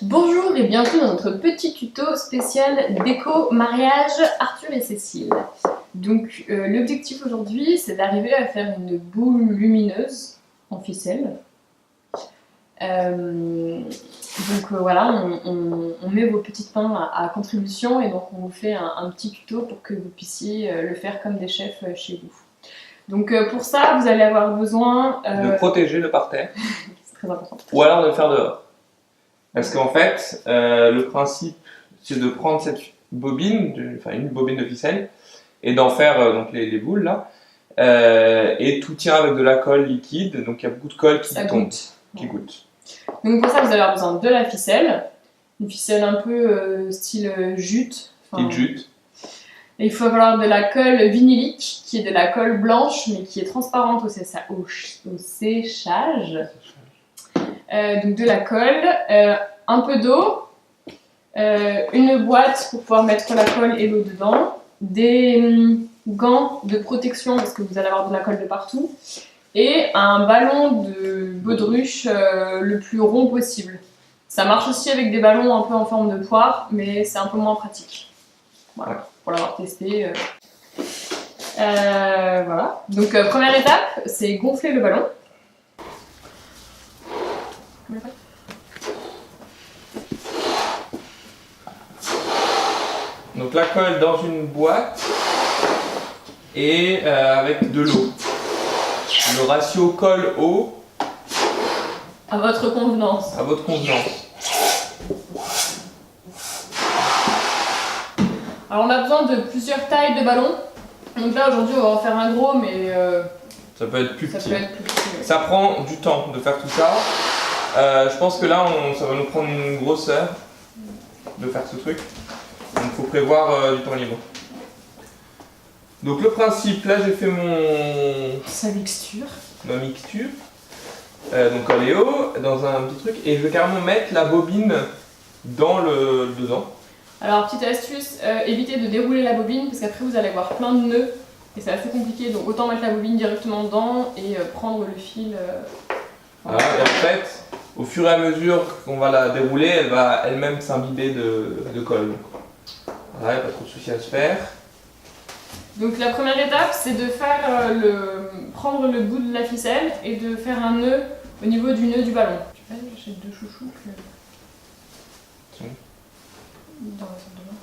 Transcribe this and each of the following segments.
Bonjour et bienvenue dans notre petit tuto spécial déco mariage Arthur et Cécile. Donc l'objectif aujourd'hui c'est d'arriver à faire une boule lumineuse en ficelle. Voilà, on met vos petites mains à contribution et donc on vous fait un petit tuto pour que vous puissiez le faire comme des chefs chez vous. Donc pour ça vous allez avoir besoin de protéger le parterre. C'est très important. Ou alors de le faire dehors. Parce qu'en fait, le principe, c'est de prendre cette bobine, une bobine de ficelle, et d'en faire donc les boules là. Et tout tient avec de la colle liquide, donc il y a beaucoup de colle qui tombe, qui goûte. Donc pour ça, vous allez avoir besoin de la ficelle, une ficelle un peu style jute. Petite jute. Et il faut avoir de la colle vinylique, qui est de la colle blanche, mais qui est transparente au séchage. Donc de la colle, un peu d'eau, une boîte pour pouvoir mettre la colle et l'eau dedans, des gants de protection parce que vous allez avoir de la colle de partout, et un ballon de baudruche le plus rond possible. Ça marche aussi avec des ballons un peu en forme de poire, mais c'est un peu moins pratique. Voilà, pour l'avoir testé. Voilà. Donc première étape, c'est gonfler le ballon. Donc la colle dans une boîte et avec de l'eau. Le ratio colle-eau. À votre convenance. À votre convenance. Alors on a besoin de plusieurs tailles de ballons. Donc là aujourd'hui on va en faire un gros mais ça peut être plus petit. Ouais. Ça prend du temps de faire tout ça. Je pense que là ça va nous prendre une grosse heure de faire ce truc. Donc il faut prévoir du temps libre. Donc le principe, là j'ai fait sa mixture. Ma mixture. Donc oléo dans un petit truc et je vais carrément mettre la bobine dedans. Alors petite astuce, évitez de dérouler la bobine parce qu'après vous allez avoir plein de nœuds et c'est assez compliqué, donc autant mettre la bobine directement dedans et prendre le fil. Voilà, et en fait, au fur et à mesure qu'on va la dérouler, elle va elle-même s'imbiber de colle. Voilà, il n'y a pas trop de soucis à se faire. Donc la première étape, c'est de faire prendre le bout de la ficelle et de faire un nœud au niveau du nœud du ballon. J'ai deux chouchous que... dans la salle de bain.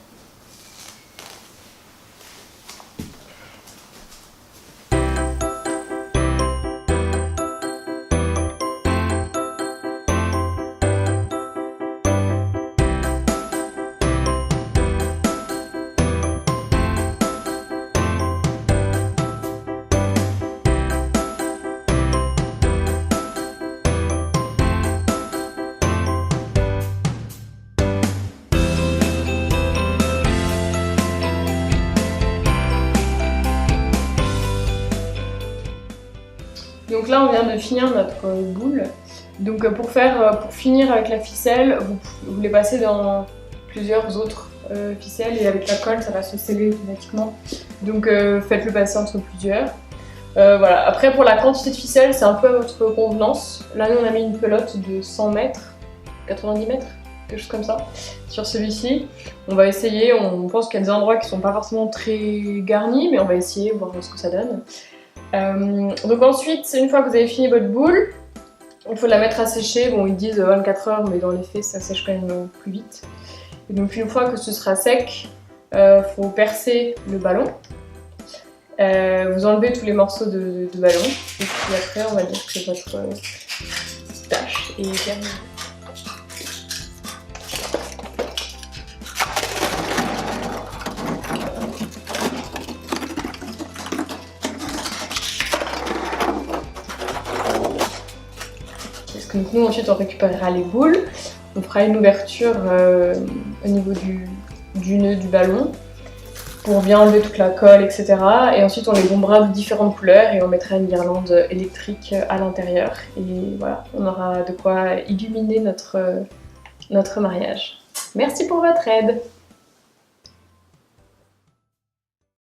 Donc là, on vient de finir notre boule. Donc pour finir avec la ficelle, vous les passez dans plusieurs autres ficelles et avec la colle, ça va se sceller automatiquement. Donc faites-le passer entre plusieurs. Voilà. Après, pour la quantité de ficelle, c'est un peu à votre convenance. Là, nous, on a mis une pelote de 100 mètres, 90 mètres, quelque chose comme ça, sur celui-ci. On va essayer, on pense qu'il y a des endroits qui sont pas forcément très garnis, mais on va essayer, voir ce que ça donne. Donc ensuite, une fois que vous avez fini votre boule, il faut la mettre à sécher. Bon, ils disent 24 heures, mais dans les faits, ça sèche quand même plus vite. Et donc une fois que ce sera sec, faut percer le ballon. Vous enlevez tous les morceaux de ballon. Et puis après, on va dire que votre tâche est terminée. Donc nous ensuite on récupérera les boules, on fera une ouverture au niveau du nœud du ballon pour bien enlever toute la colle, etc. Et ensuite on les bombera de différentes couleurs et on mettra une guirlande électrique à l'intérieur. Et voilà, on aura de quoi illuminer notre mariage. Merci pour votre aide.